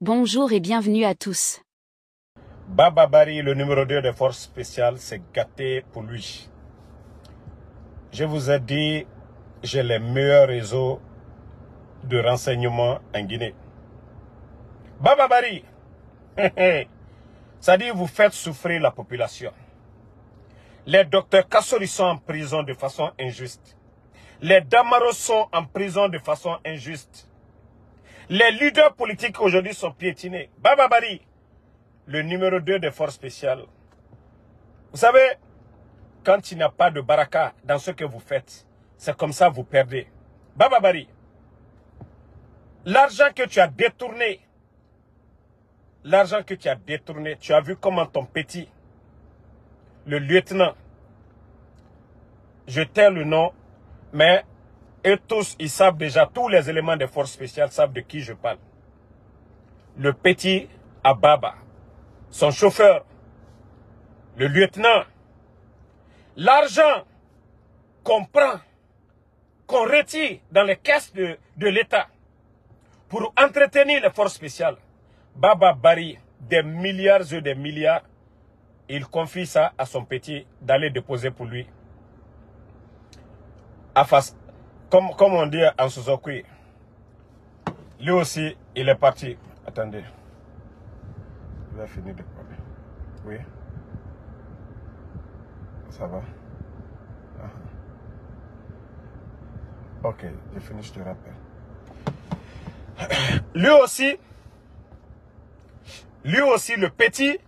Bonjour et bienvenue à tous. Baba Bari, le numéro 2 des forces spéciales, c'est gâté pour lui. Je vous ai dit, j'ai les meilleurs réseaux de renseignement en Guinée. Baba Bari, ça dit vous faites souffrir la population. Les docteurs Kassori sont en prison de façon injuste. Les Damaros sont en prison de façon injuste. Les leaders politiques aujourd'hui sont piétinés. Baba Bari, le numéro 2 des forces spéciales. Vous savez, quand il n'y a pas de baraka dans ce que vous faites, c'est comme ça que vous perdez. Baba Bari, l'argent que tu as détourné, tu as vu comment ton petit, le lieutenant, je tais le nom, mais eux tous, ils savent déjà, tous les éléments des forces spéciales savent de qui je parle. Le petit Ababa, son chauffeur, le lieutenant, l'argent qu'on prend, qu'on retire dans les caisses de l'État pour entretenir les forces spéciales, Baba Bari, des milliards et des milliards, il confie ça à son petit d'aller déposer pour lui. À face, comme on dit en Sozokui, lui aussi, il est parti. Attendez, je vais finir de parler. Oui, ça va. Ok, je finis, je te rappelle. Lui aussi, le petit,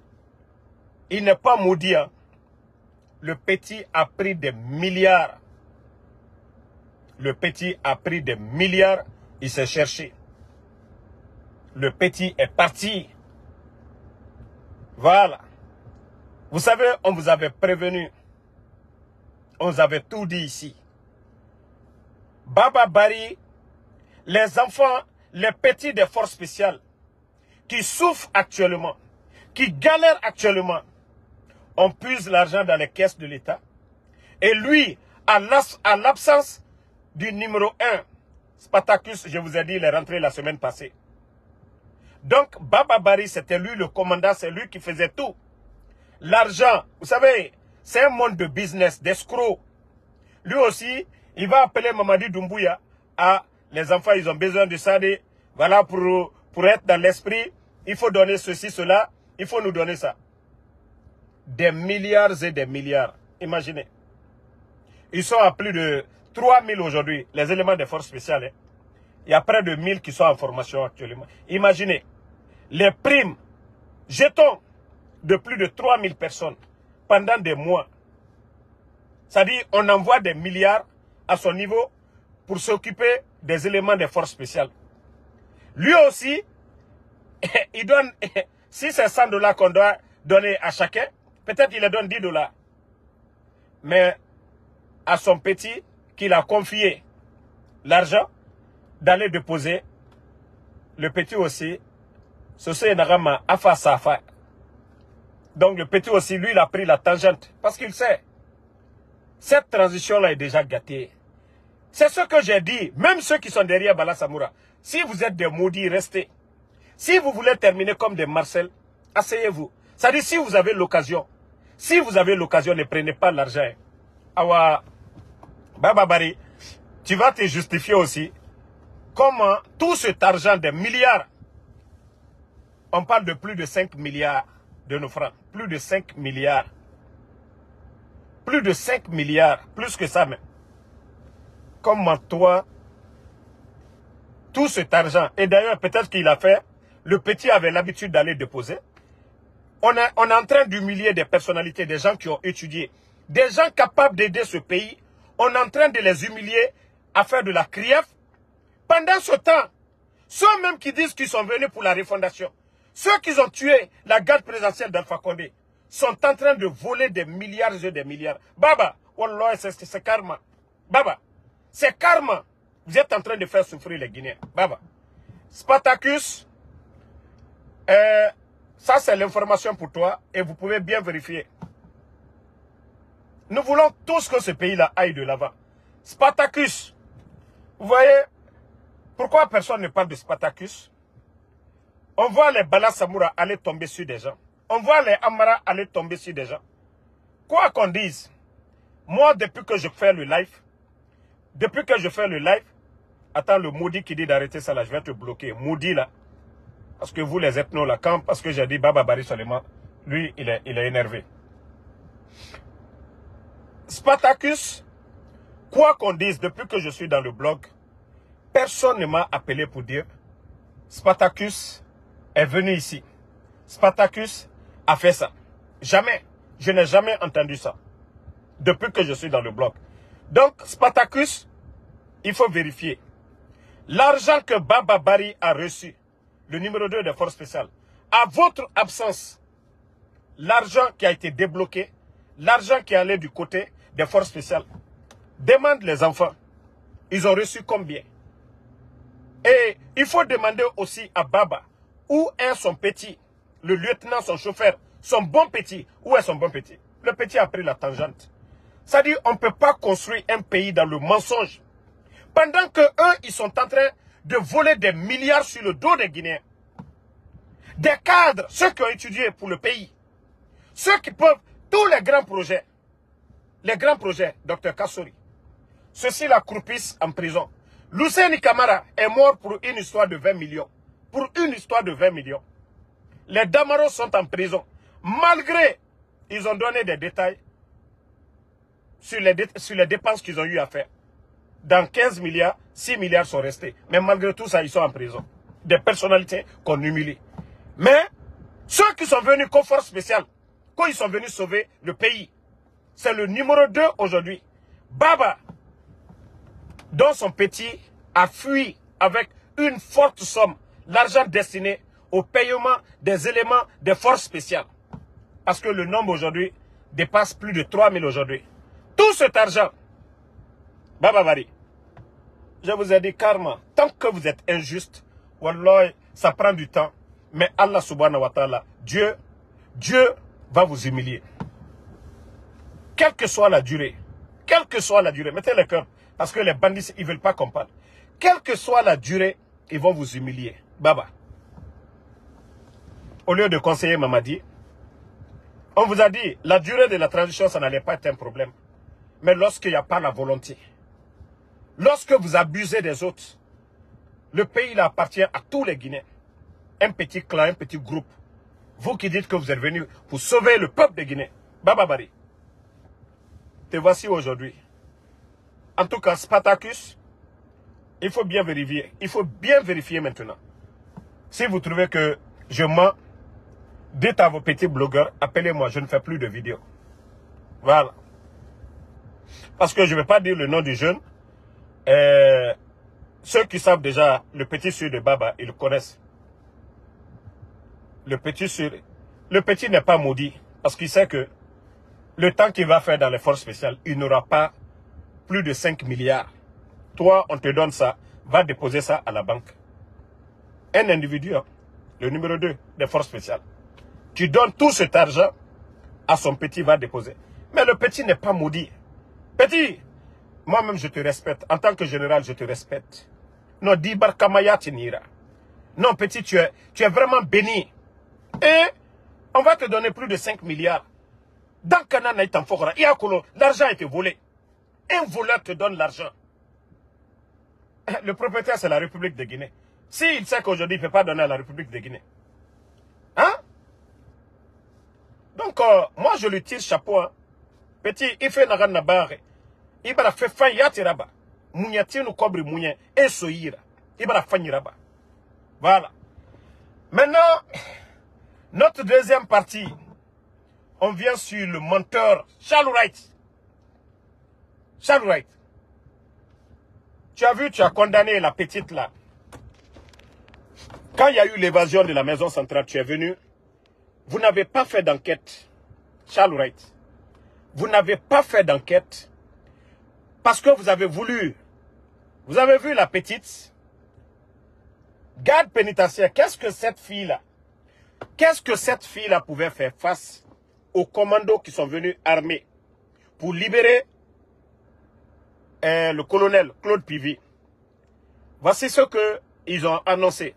il n'est pas maudit. Hein. Le petit a pris des milliards. Le petit a pris des milliards, il s'est cherché. Le petit est parti. Voilà. Vous savez, on vous avait prévenu. On vous avait tout dit ici. Baba Bari, les enfants, les petits des forces spéciales, qui souffrent actuellement, qui galèrent actuellement, on puise l'argent dans les caisses de l'État. Et lui, à l'absence du numéro 1, Spartacus, je vous ai dit, il est rentré la semaine passée. Donc, Baba Bari, c'était lui le commandant, c'est lui qui faisait tout. L'argent, vous savez, c'est un monde de business, d'escrocs. Lui aussi, il va appeler Mamadi Doumbouya. Ah, les enfants, ils ont besoin de ça. Voilà, pour être dans l'esprit, il faut donner ceci, cela. Il faut nous donner ça. Des milliards et des milliards. Imaginez. Ils sont à plus de 3000 aujourd'hui, les éléments des forces spéciales. Hein. Il y a près de 1000 qui sont en formation actuellement. Imaginez. Les primes, jetons de plus de 3000 personnes pendant des mois. C'est-à-dire, on envoie des milliards à son niveau pour s'occuper des éléments des forces spéciales. Lui aussi, il donne, si c'est 100 $ qu'on doit donner à chacun, peut-être il leur donne 10 $. Mais à son petit, qu'il a confié l'argent d'aller déposer, le petit aussi, ceci n'a a fait sa affaire. Donc le petit aussi, lui, il a pris la tangente. Parce qu'il sait, cette transition-là est déjà gâtée. C'est ce que j'ai dit. Même ceux qui sont derrière Bala Samoura. Si vous êtes des maudits, restez. Si vous voulez terminer comme des Marcel, asseyez-vous. C'est-à-dire, si vous avez l'occasion, ne prenez pas l'argent. Awa, Baba Bari, tu vas te justifier aussi. Comment tout cet argent des milliards, on parle de plus de 5 milliards de nos francs. Plus de 5 milliards. Plus de 5 milliards. Plus que ça même. Comment toi, tout cet argent, et d'ailleurs peut-être qu'il a fait, le petit avait l'habitude d'aller déposer. On est en train d'humilier des personnalités, des gens qui ont étudié, des gens capables d'aider ce pays. On est en train de les humilier à faire de la criève. Pendant ce temps, ceux même qui disent qu'ils sont venus pour la refondation, ceux qui ont tué la garde présidentielle d'Alpha Condé, sont en train de voler des milliards et des milliards. Baba, wallah, c'est karma. Baba, c'est karma. Vous êtes en train de faire souffrir les Guinéens. Baba. Spartacus, ça c'est l'information pour toi et vous pouvez bien vérifier. Nous voulons tous que ce pays-là aille de l'avant. Spartacus, vous voyez, pourquoi personne ne parle de Spartacus? On voit les Bala Samoura aller tomber sur des gens. On voit les Amara aller tomber sur des gens. Quoi qu'on dise, moi, depuis que je fais le live, attends, le maudit qui dit d'arrêter ça là, je vais te bloquer. Maudit là. Parce que vous, les ethnos là, parce que j'ai dit Baba Bari seulement, lui, il est énervé. Spartacus, quoi qu'on dise, depuis que je suis dans le blog, personne ne m'a appelé pour dire Spartacus est venu ici. Spartacus a fait ça. Jamais. Je n'ai jamais entendu ça. Depuis que je suis dans le blog. Donc, Spartacus, il faut vérifier. L'argent que Baba Bari a reçu, le numéro 2 des forces spéciales, à votre absence, l'argent qui a été débloqué, l'argent qui allait du côté des forces spéciales, demande les enfants, ils ont reçu combien? Et il faut demander aussi à Baba, où est son petit, le lieutenant, son chauffeur, son bon petit, où est son bon petit? Le petit a pris la tangente. C'est-à-dire, on ne peut pas construire un pays dans le mensonge. Pendant que eux, ils sont en train de voler des milliards sur le dos des Guinéens. Des cadres, ceux qui ont étudié pour le pays. Ceux qui peuvent, tous les grands projets, Dr Kassori, ceux-ci la croupissent en prison. Luceni Camara est mort pour une histoire de 20 millions. Pour une histoire de 20 millions. Les Damaros sont en prison. Malgré, ils ont donné des détails sur les dépenses qu'ils ont eu à faire. Dans 15 milliards, 6 milliards sont restés. Mais malgré tout ça, ils sont en prison. Des personnalités qu'on humilie. Mais ceux qui sont venus comme force spéciale, quand ils sont venus sauver le pays, c'est le numéro 2 aujourd'hui. Baba, dont son petit a fui avec une forte somme, l'argent destiné au paiement des éléments des forces spéciales. Parce que le nombre aujourd'hui dépasse plus de 3000 aujourd'hui. Tout cet argent, Baba Bari, je vous ai dit karma, tant que vous êtes injuste, wallah, ça prend du temps. Mais Allah subhanahu wa ta'ala, Dieu va vous humilier. Quelle que soit la durée, mettez le cœur, parce que les bandits, ils ne veulent pas qu'on parle. Quelle que soit la durée, ils vont vous humilier. Baba. Au lieu de conseiller Mamadi, on vous a dit, la durée de la transition, ça n'allait pas être un problème. Mais lorsqu'il n'y a pas la volonté, lorsque vous abusez des autres, le pays il appartient à tous les Guinéens. Un petit clan, un petit groupe. Vous qui dites que vous êtes venus pour sauver le peuple de Guinée. Baba Bari. Te voici aujourd'hui. En tout cas, Spartacus, il faut bien vérifier. Il faut bien vérifier maintenant. Si vous trouvez que je mens, dites à vos petits blogueurs, appelez-moi, je ne fais plus de vidéos. Voilà. Parce que je ne vais pas dire le nom du jeune. Ceux qui savent déjà, le petit sur de Baba, ils le connaissent. Le petit n'est pas maudit. Parce qu'il sait que le temps qu'il va faire dans les forces spéciales, il n'aura pas plus de 5 milliards. Toi, on te donne ça, va déposer ça à la banque. Un individu, hein, le numéro 2 des forces spéciales. Tu donnes tout cet argent à son petit, va déposer. Mais le petit n'est pas maudit. Petit, moi-même je te respecte. En tant que général, je te respecte. Non, Dibar Kamaya Tinira. Non, petit, tu es vraiment béni. Et on va te donner plus de 5 milliards. Dans Canaan, l'argent a été volé. Un voleur te donne l'argent. Le propriétaire, c'est la République de Guinée. S'il sait qu'aujourd'hui, il ne peut pas donner à la République de Guinée. Hein? Donc, moi, je lui tire chapeau. Hein. Petit, il fait nagan nabare. Il va faire faille yatiraba. Mouniatino kobri mounien. Et soïra. Il va faire niraba. Voilà. Maintenant, notre deuxième partie, on vient sur le menteur Charles Wright. Charles Wright. Tu as vu, tu as condamné la petite là. Quand il y a eu l'évasion de la maison centrale, tu es venu. Vous n'avez pas fait d'enquête. Charles Wright. Vous n'avez pas fait d'enquête parce que vous avez voulu. Vous avez vu la petite garde pénitentiaire. Qu'est-ce que cette fille-là? Qu'est-ce que cette fille-là pouvait faire face aux commandos qui sont venus armés pour libérer le colonel Claude Pivy? Voici ce qu'ils ont annoncé.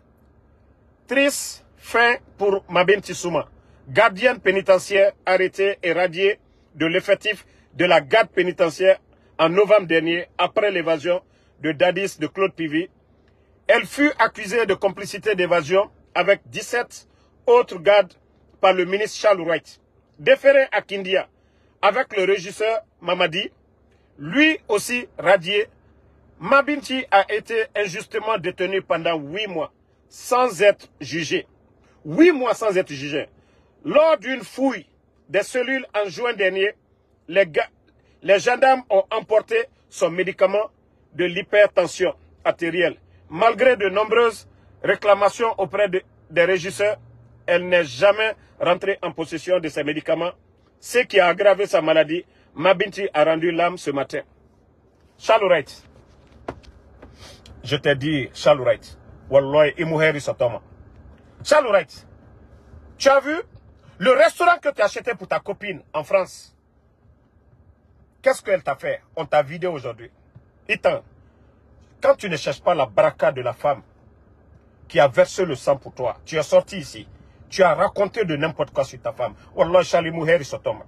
Trice fin pour Mabinti Souma, gardienne pénitentiaire arrêtée et radiée de l'effectif de la garde pénitentiaire en novembre dernier après l'évasion de Dadis de Claude Pivy. Elle fut accusée de complicité d'évasion avec 17 autres gardes par le ministre Charles Wright. Déféré à Kindia avec le régisseur Mamadi, lui aussi radié, Mabinti a été injustement détenu pendant 8 mois sans être jugé. 8 mois sans être jugé. Lors d'une fouille des cellules en juin dernier, les gendarmes ont emporté son médicament de l'hypertension artérielle. Malgré de nombreuses réclamations auprès des régisseurs, elle n'est jamais rentrée en possession de ces médicaments, ce qui a aggravé sa maladie. Mabinti a rendu l'âme ce matin. Charles Wright. Je t'ai dit, Charles Wright. Wallahi, Imouheri Sotoma. Charles Wright, tu as vu le restaurant que tu as acheté pour ta copine en France? Qu'est-ce qu'elle t'a fait? On t'a vidé aujourd'hui. Itan, quand tu ne cherches pas la baraka de la femme qui a versé le sang pour toi, tu es sorti ici, tu as raconté de n'importe quoi sur ta femme. Wallah, Charlie Mouheri Sotoma.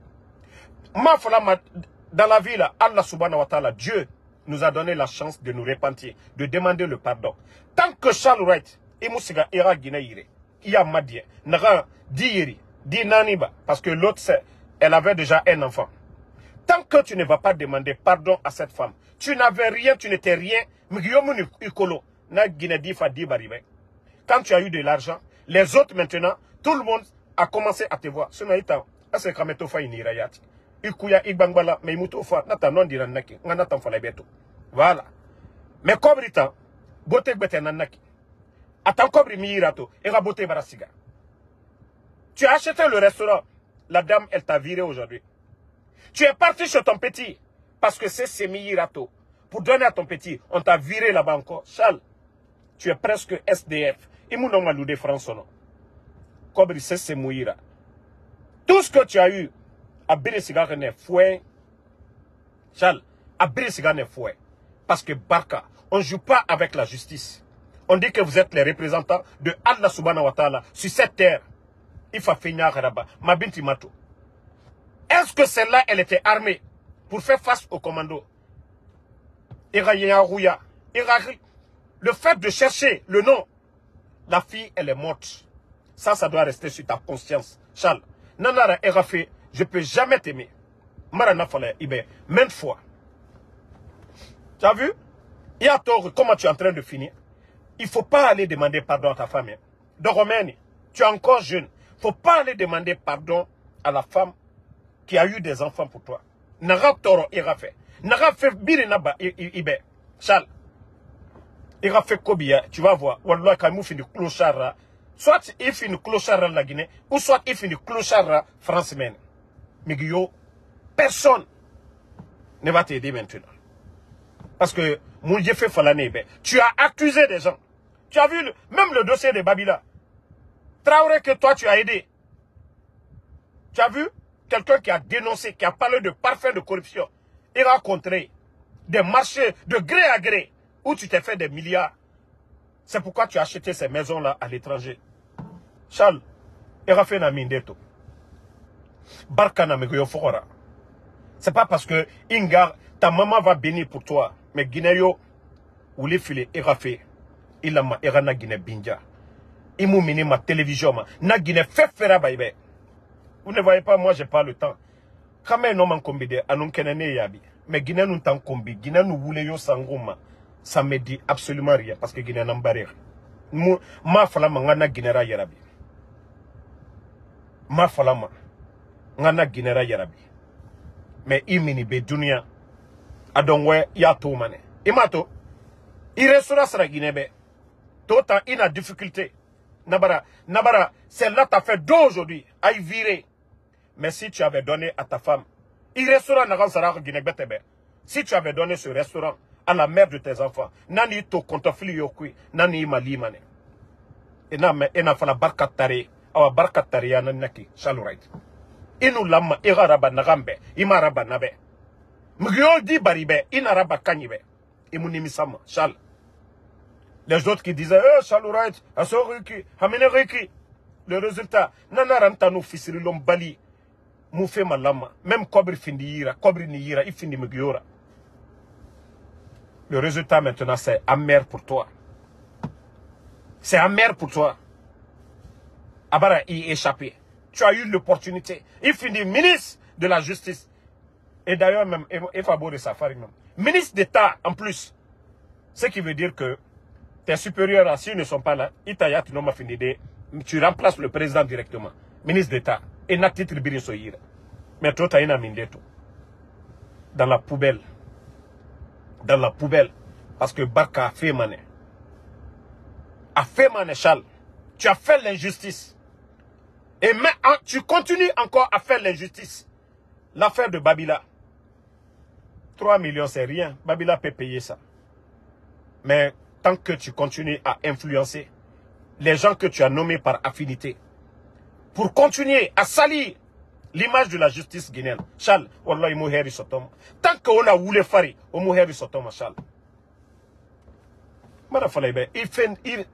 Dans la vie, là, Allah subhanahu wa ta'ala, Dieu nous a donné la chance de nous repentir, de demander le pardon. Tant que Charles Wright, Imoussiga ira Guinée, il y a Madien, Naga, Diiri, Di Naniba, parce que l'autre, elle avait déjà un enfant. Tant que tu ne vas pas demander pardon à cette femme, tu n'avais rien, tu n'étais rien, quand tu as eu de l'argent, les autres maintenant, tout le monde a commencé à te voir. Voilà. Mais comme temps, beauté nanaki. Tu as acheté le restaurant. La dame, elle t'a viré aujourd'hui. Tu es parti chez ton petit. Parce que c'est semi-irato. Pour donner à ton petit, on t'a viré là-bas encore. Charles, tu es presque SDF. Tout ce que tu as eu, à Bérésiga n'est fouet. Charles, à Bérésiga n'est fouet. Parce que Barka, on ne joue pas avec la justice. On dit que vous êtes les représentants de Allah subhanahu wa ta'ala sur cette terre. Il faut finir là-bas. Ma binti mato. Est-ce que celle-là, elle était armée pour faire face au commando? Le fait de chercher le nom, la fille, elle est morte. Ça doit rester sur ta conscience. Charles, Nanara Erafé, je ne peux jamais t'aimer. Marana Fale, maintes fois. Tu as vu? Il y a tort, comment tu es en train de finir? Il ne faut pas aller demander pardon à ta femme. De Romaine, tu es encore jeune. Il ne faut pas aller demander pardon à la femme qui a eu des enfants pour toi. Nara Toro Erafé. Nara fait Birinaba Ibe. Charles, Erafé Kobia, tu vas voir. Wallah, quand il finit clochard, soit il finit clochard la Guinée, ou soit il finit clochard France même. Mais personne ne va t'aider maintenant. Parce que Moudjefé Falané, tu as accusé des gens. Tu as vu même le dossier de Babila. Traoré que toi tu as aidé. Tu as vu quelqu'un qui a dénoncé, qui a parlé de parfum de corruption. Il a rencontré des marchés de gré à gré où tu t'es fait des milliards. C'est pourquoi tu as acheté ces maisons-là à l'étranger. Charles, il a fait un mindeto. Barkana Megoyo Fora. C'est pas parce que Ingar, ta maman va bénir pour toi. Mais Guinéo, ou les filets, il a fait. Il a ma erana Guinée Binja. Il m'a mis ma télévision. Na Guinée fait faire baïbe. Vous ne voyez pas, moi j'ai pas le temps. Quand même, non, man combide, anon kenene yabi. Mais Guinée nous t'en combi. Guinée nous voulait yo sangoma. Ça me dit absolument rien. Parce que Guinée n'en barre. Ma falama ngana Guinée yarabi. Ma falama ngana Guinée yarabi. Mais imini be dunia. Adonwe ya to mane. Imato. Il restera sur la Guinée. D'autant il a difficulté. Nabara, c'est là ta fait d'aujourd'hui. Aïe virer. Mais si tu avais donné à ta femme, il restera dans la Guinée. Si tu avais donné ce restaurant à la mère de tes enfants, nani to kontofli yokui, nani mali mane. Et na fala barkatare, awa barkatare ya nanaki, Charles Wright. Inu lama, ira raba nagambe, ima raba nabe. Mugyo di baribe, ina raba kanyibe. Imunimi sama, Charles. Les autres qui disaient, Charles Wright, Asoriki, Hamine Riki. Le résultat, nana rantano fisirilom bali, moufe malama, même kobri findira, kobri nira, il finit megiora. Le résultat maintenant, c'est amer pour toi. C'est amer pour toi. Abara y échapper. Tu as eu l'opportunité. Il finit ministre de la justice. Et d'ailleurs même, Efabo de Safari même. Ministre d'État en plus. Ce qui veut dire que tes supérieurs, s'ils ne sont pas là, tu remplaces le président directement. Ministre d'État. Et n'a titre Birisoïra. Mais toi, tu as une amindeto. Dans la poubelle. Dans la poubelle. Parce que Barka a fait mané. A fait mané, Charles. Tu as fait l'injustice. Et mais, tu continues encore à faire l'injustice. L'affaire de Babila. 3 millions, c'est rien. Babila peut payer ça. Mais tant que tu continues à influencer les gens que tu as nommés par affinité, pour continuer à salir l'image de la justice guinéenne, Charles, Wallah, tant qu'on a voulu faire, on a Charles.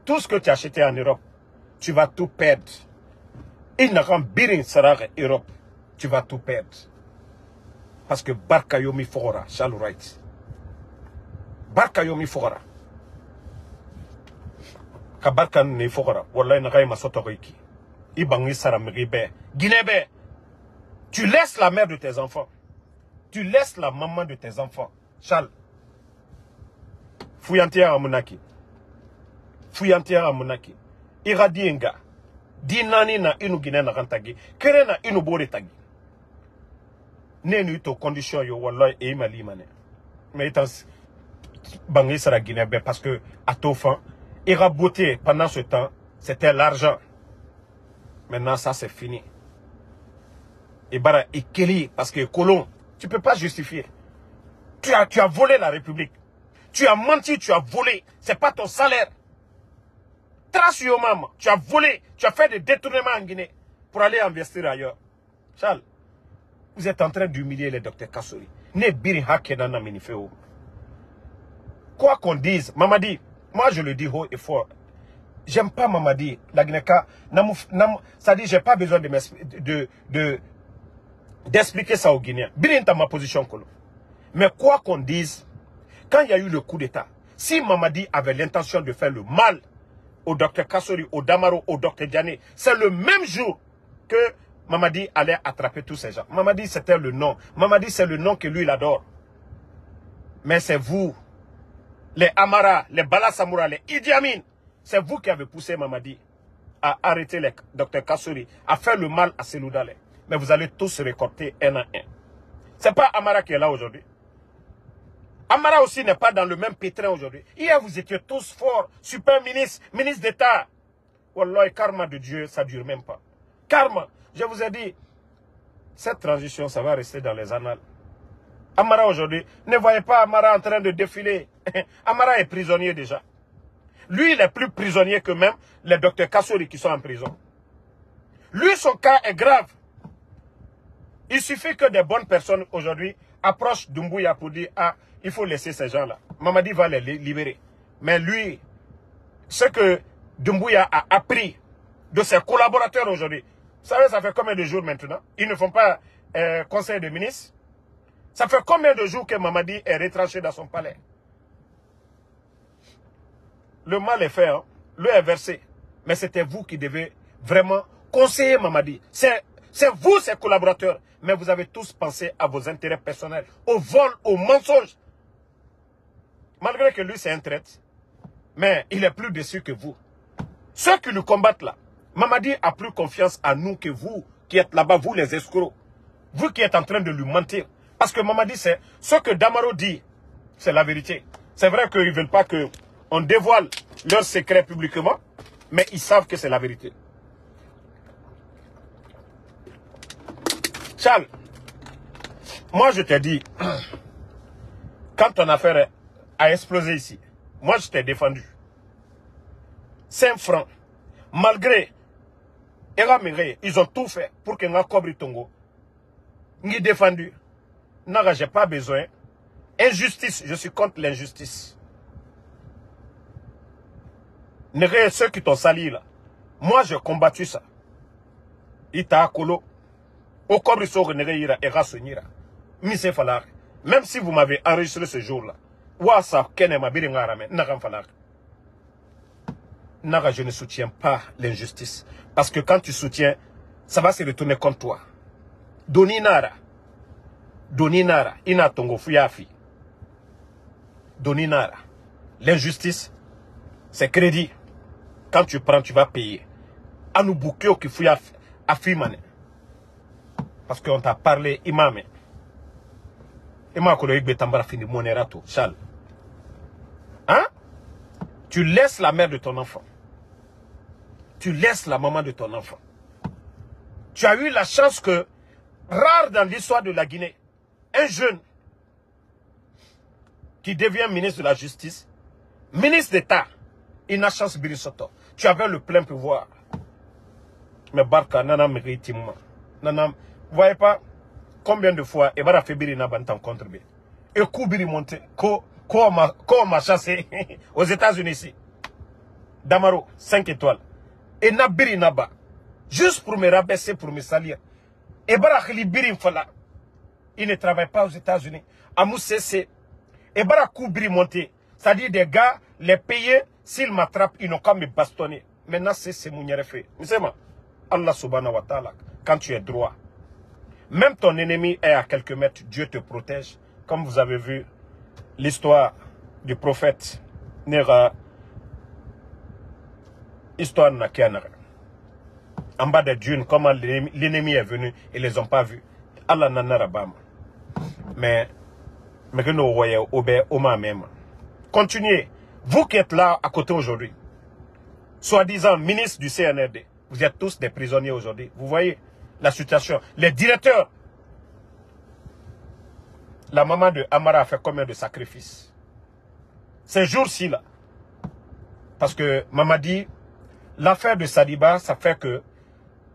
Tout ce que tu as acheté en Europe, tu vas tout perdre. Il n'a qu'un birin sera Europe, tu vas tout perdre. Parce que Barka Yomi Fogora, Charles Wright. Barka Yomi Fogora. Ka Barka ne Fogora, Wallah, n'a qu'un masotoriki. Ibangi Sara Meribe. Guinée, tu laisses la mère de tes enfants. Tu laisses la maman de tes enfants. Charles. Fouyantia Amunaki. Fouyantia Amunaki. Iradienga. Dinani na inu Guinée na rantagi. Kere na inu bore tagi. Nenu to condition yo wallah e mali mané. Mais étant bangi sera Guinée parce que à Tofan, ira beauté pendant ce temps, c'était l'argent. Maintenant ça c'est fini. Et bara ikeli parce que colon, tu peux pas justifier. Tu as volé la République. Tu as menti, tu as volé. C'est pas ton salaire. Trace yo maman, tu as volé, tu as fait des détournements en Guinée pour aller investir ailleurs. Charles, vous êtes en train d'humilier le docteur Kassori. Ne biri hake nana minifeo. Quoi qu'on dise, Mamadi, moi je le dis haut et fort. J'aime pas Mamadi. La Guinée-Ka, ça dit, j'ai pas besoin d'expliquer ça aux Guinéens. Birin dans ma position, Kolo. Mais quoi qu'on dise, quand il y a eu le coup d'État, si Mamadi avait l'intention de faire le mal au docteur Kassori, au Damaro, au docteur Diané, c'est le même jour que Mamadi allait attraper tous ces gens. Mamadi, c'était le nom. Mamadi, c'est le nom que lui, il adore. Mais c'est vous, les Amara, les Bala Samoura, les Idi Amin, c'est vous qui avez poussé Mamadi à arrêter le docteur Kassori, à faire le mal à Seloudale. Mais vous allez tous se récolter un à un. C'est pas Amara qui est là aujourd'hui. Amara aussi n'est pas dans le même pétrin aujourd'hui. Hier, vous étiez tous forts, super ministre, ministre d'État. Wallah, karma de Dieu, ça ne dure même pas. Karma, je vous ai dit, cette transition, ça va rester dans les annales. Amara aujourd'hui, ne voyez pas Amara en train de défiler. Amara est prisonnier déjà. Lui, il est plus prisonnier que même les docteurs Kassori qui sont en prison. Lui, son cas est grave. Il suffit que des bonnes personnes aujourd'hui approchent Doumbouya pour dire, ah, il faut laisser ces gens-là. Mamadi va les libérer. Mais lui, ce que Doumbouya a appris de ses collaborateurs aujourd'hui, vous savez, ça fait combien de jours maintenant? Ils ne font pas conseil de ministre. Ça fait combien de jours que Mamadi est retranché dans son palais? Le mal est fait, hein? Le est versé. Mais c'était vous qui devez vraiment conseiller Mamadi. C'est vous, ses collaborateurs. Mais vous avez tous pensé à vos intérêts personnels, au vol, au mensonge. Malgré que lui, c'est un traître. Mais il est plus déçu que vous. Ceux qui le combattent là, Mamadi a plus confiance à nous que vous qui êtes là-bas, vous les escrocs. Vous qui êtes en train de lui mentir. Parce que Mamadi, c'est ce que Damaro dit, c'est la vérité. C'est vrai qu'ils ne veulent pas qu'on dévoile leurs secrets publiquement, mais ils savent que c'est la vérité. Charles, moi je t'ai dit, quand ton affaire a explosé ici, moi je t'ai défendu. 5 francs, malgré, ils ont tout fait pour que nga Kobri Tongo, ni défendu. Non, j'ai pas besoin. Injustice, je suis contre l'injustice. Ceux qui t'ont sali là, moi j'ai combattu ça. ita kolo au cobri so renegera et rasonira mise falar. Même si vous m'avez enregistré ce jour-là, wasa kene ma biri ngara men nakam falar. Naga, je ne soutiens pas l'injustice parce que quand tu soutiens, ça va se retourner contre toi. Doni nara, ina tongo fuyafi. Doni nara, l'injustice, c'est crédit. Quand tu prends, tu vas payer. Anu bukyo ki fuyafi afimane. Parce qu'on t'a parlé imame. Ima kolo igbe tambara fini monerato, Charles. Hein? Tu laisses la mère de ton enfant. Tu laisses la maman de ton enfant. Tu as eu la chance que, rare dans l'histoire de la Guinée, un jeune qui devient ministre de la Justice, ministre d'État, il n'a chance Birisoto. Tu avais le plein pouvoir. Mais Barka, nana méritimement. Nana, vous voyez pas combien de fois et bara fait Birina bantam contre B. Et Koubiri monté, ko m'a chassé aux États-Unis ici. Damaro, 5 étoiles. Et na Birina ba. Juste pour me rabaisser, pour me salir. Et bara khili Birin fala. Il ne travaille pas aux États-Unis. Amou cessé. Et bara Koubiri monté. C'est-à-dire des gars, les payer, s'ils m'attrapent, ils n'ont qu'à me bastonner. Maintenant, c'est mon fait. Mais c'est moi. Allah subhanahu wa ta'ala, quand tu es droit, même ton ennemi est à quelques mètres, Dieu te protège. Comme vous avez vu l'histoire du prophète Nera, histoire Nakianara. En bas des dunes, comment l'ennemi est venu et les ont pas vus. Allah nanarabama. Mais que nous voyons au même. Continuez. Vous qui êtes là à côté aujourd'hui, soi-disant ministre du CNRD, vous êtes tous des prisonniers aujourd'hui. Vous voyez la situation. Les directeurs. La maman de Amara a fait combien de sacrifices? Ces jours-ci là. Parce que Mamadi, l'affaire de Sadiba, ça fait que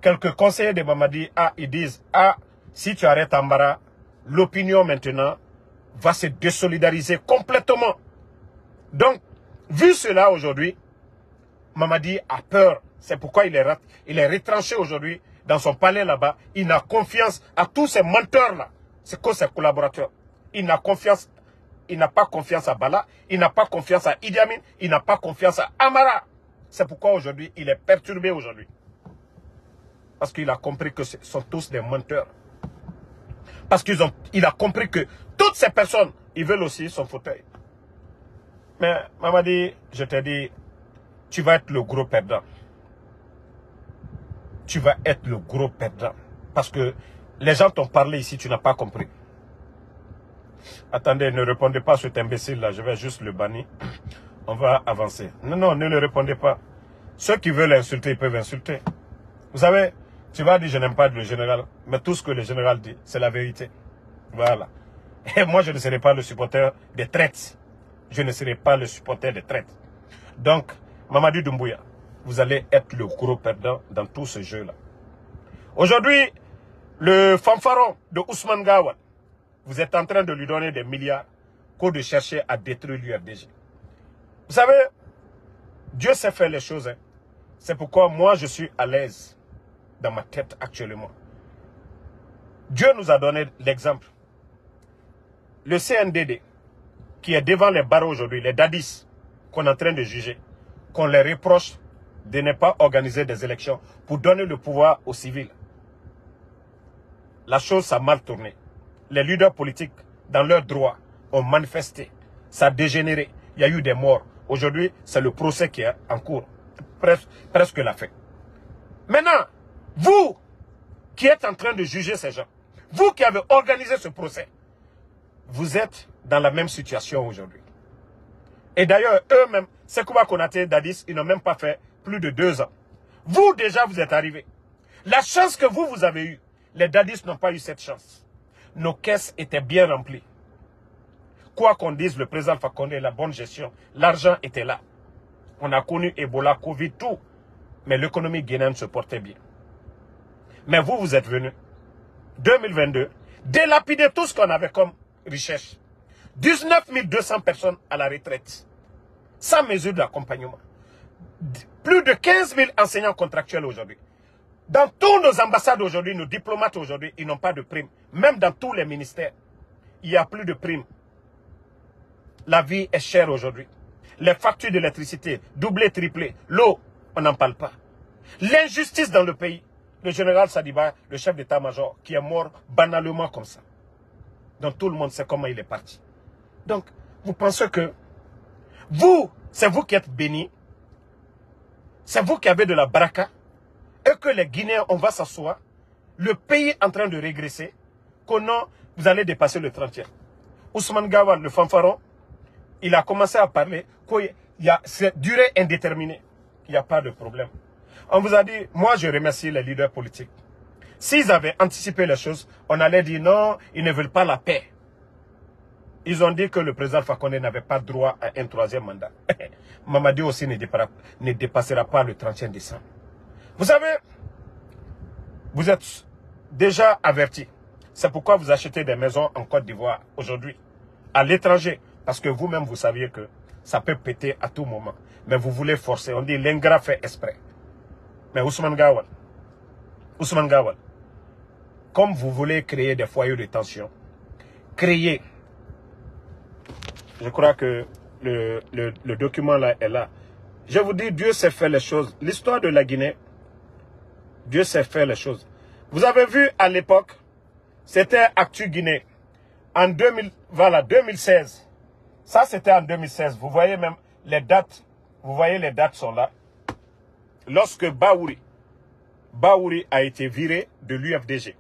quelques conseillers de Mamadi, ils disent, si tu arrêtes Amara, l'opinion maintenant va se désolidariser complètement. Donc, vu cela aujourd'hui, Mamadi a peur. C'est pourquoi il est retranché aujourd'hui dans son palais là-bas. Il n'a confiance à tous ces menteurs-là. C'est que ses collaborateurs. Il n'a pas confiance à Bala. Il n'a pas confiance à Idi Amin. Il n'a pas confiance à Amara. C'est pourquoi aujourd'hui, il est perturbé aujourd'hui. Parce qu'il a compris que ce sont tous des menteurs. Parce qu'il a compris que toutes ces personnes, ils veulent aussi son fauteuil. Mais Mamadi, je te dis, tu vas être le gros perdant. Tu vas être le gros perdant. Parce que les gens t'ont parlé ici, tu n'as pas compris. Attendez, ne répondez pas à cet imbécile-là, je vais juste le bannir. On va avancer. Non, ne le répondez pas. Ceux qui veulent insulter, ils peuvent insulter. Vous savez, tu vas dire je n'aime pas le général, mais tout ce que le général dit, c'est la vérité. Voilà. Et moi, je ne serai pas le supporter des traites. Je ne serai pas le supporter des traites. Donc, Mamadi Doumbouya, vous allez être le gros perdant dans tout ce jeu-là. Aujourd'hui, le fanfaron de Ousmane Gawal, vous êtes en train de lui donner des milliards pour de chercher à détruire l'URDG. Vous savez, Dieu sait faire les choses. Hein. C'est pourquoi moi, je suis à l'aise dans ma tête actuellement. Dieu nous a donné l'exemple. Le CNDD, qui est devant les barreaux aujourd'hui, les dadis, qu'on est en train de juger, qu'on les reproche de ne pas organiser des élections pour donner le pouvoir aux civils. La chose a mal tourné. Les leaders politiques, dans leurs droits, ont manifesté. Ça a dégénéré. Il y a eu des morts. Aujourd'hui, c'est le procès qui est en cours. Presque la fin. Maintenant, vous qui êtes en train de juger ces gens, vous qui avez organisé ce procès, vous êtes dans la même situation aujourd'hui. Et d'ailleurs, eux-mêmes, Sekouba Konaté, Dadis, ils n'ont même pas fait plus de 2 ans. Vous, déjà, vous êtes arrivés. La chance que vous avez eue, les Dadis n'ont pas eu cette chance. Nos caisses étaient bien remplies. Quoi qu'on dise, le président Alpha Condé, la bonne gestion, l'argent était là. On a connu Ebola, Covid, tout. Mais l'économie guinéenne se portait bien. Mais vous êtes venus, 2022, délapider tout ce qu'on avait comme richesse. 19 200 personnes à la retraite. Sans mesure d'accompagnement. Plus de 15 000 enseignants contractuels aujourd'hui. Dans tous nos ambassades aujourd'hui, nos diplomates aujourd'hui, ils n'ont pas de prime. Même dans tous les ministères, il n'y a plus de prime. La vie est chère aujourd'hui. Les factures d'électricité, doublées, triplées. L'eau, on n'en parle pas. L'injustice dans le pays. Le général Sadiba, le chef d'état-major, qui est mort banalement comme ça. Donc tout le monde sait comment il est parti. Donc, vous pensez que vous, c'est vous qui êtes bénis. C'est vous qui avez de la baraka. Et que les Guinéens, on va s'asseoir. Le pays est en train de régresser. Que non, vous allez dépasser le 30e. Ousmane Gawal, le fanfaron, il a commencé à parler c'est durée indéterminée. Il n'y a pas de problème. On vous a dit, moi je remercie les leaders politiques. S'ils avaient anticipé les choses, on allait dire non, ils ne veulent pas la paix. Ils ont dit que le président Fakonde n'avait pas droit à un 3e mandat. Mamadi aussi ne dépassera pas le 31 décembre. Vous savez, vous êtes déjà avertis. C'est pourquoi vous achetez des maisons en Côte d'Ivoire aujourd'hui, à l'étranger. Parce que vous-même, vous saviez que ça peut péter à tout moment. Mais vous voulez forcer. On dit l'ingrat fait exprès. Mais Ousmane Gawal, comme vous voulez créer des foyers de tension, créer, je crois que le document là est là. Je vous dis, Dieu sait faire les choses. L'histoire de la Guinée, Dieu sait faire les choses. Vous avez vu à l'époque, c'était Actu Guinée. En 2016. Ça, c'était en 2016. Vous voyez même les dates. Vous voyez, les dates sont là. Lorsque Baouri a été viré de l'UFDG.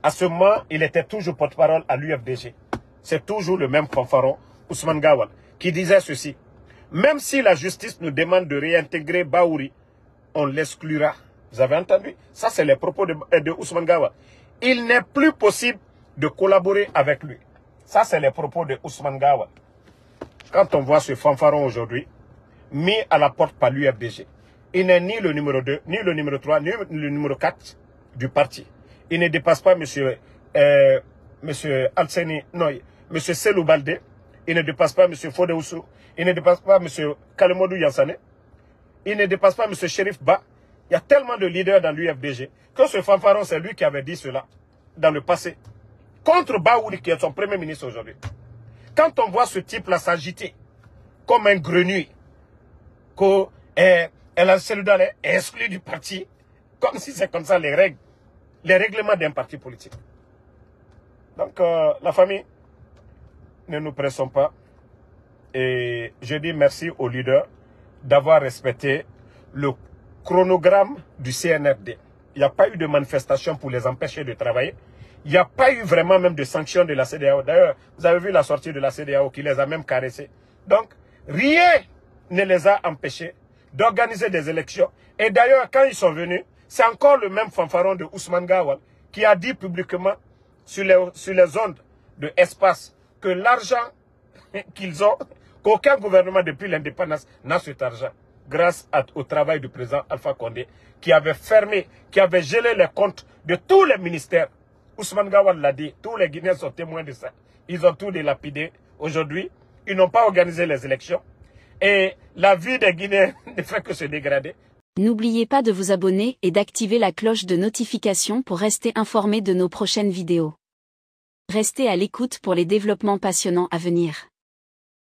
À ce moment, il était toujours porte-parole à l'UFDG. C'est toujours le même fanfaron, Ousmane Gawal, qui disait ceci. Même si la justice nous demande de réintégrer Baouri, on l'exclura. Vous avez entendu? Ça, c'est les propos de Ousmane Gawal. Il n'est plus possible de collaborer avec lui. Ça, c'est les propos de Ousmane Gawal. Quand on voit ce fanfaron aujourd'hui, mis à la porte par l'UFDG, il n'est ni le numéro 2, ni le numéro 3, ni le numéro 4 du parti. Il ne dépasse pas monsieur Alseni, non, monsieur Selou Baldé. Il ne dépasse pas monsieur Fodé Oussou. Il ne dépasse pas monsieur Kalemodou Yansane. Il ne dépasse pas monsieur Chérif Ba. Il y a tellement de leaders dans l'UFDG que ce fanfaron, c'est lui qui avait dit cela dans le passé. Contre Baouri, qui est son premier ministre aujourd'hui. Quand on voit ce type-là s'agiter comme un grenouille, qu'elle a celui-là est exclu du parti, comme si c'est comme ça les règlements d'un parti politique. Donc, la famille, ne nous pressons pas. Et je dis merci aux leaders d'avoir respecté le chronogramme du CNRD. Il n'y a pas eu de manifestation pour les empêcher de travailler. Il n'y a pas eu vraiment même de sanctions de la CEDEAO. D'ailleurs, vous avez vu la sortie de la CEDEAO qui les a même caressés. Donc, rien ne les a empêchés d'organiser des élections. Et d'ailleurs, quand ils sont venus, c'est encore le même fanfaron de Ousmane Gawal qui a dit publiquement sur les ondes de espace que l'argent qu'ils ont, qu'aucun gouvernement depuis l'indépendance n'a cet argent. Grâce au travail du président Alpha Condé, qui avait fermé, qui avait gelé les comptes de tous les ministères. Ousmane Gawal l'a dit, tous les Guinéens sont témoins de ça. Ils ont tout dilapidé aujourd'hui. Ils n'ont pas organisé les élections. Et la vie des Guinéens ne fait que se dégrader. N'oubliez pas de vous abonner et d'activer la cloche de notification pour rester informé de nos prochaines vidéos. Restez à l'écoute pour les développements passionnants à venir.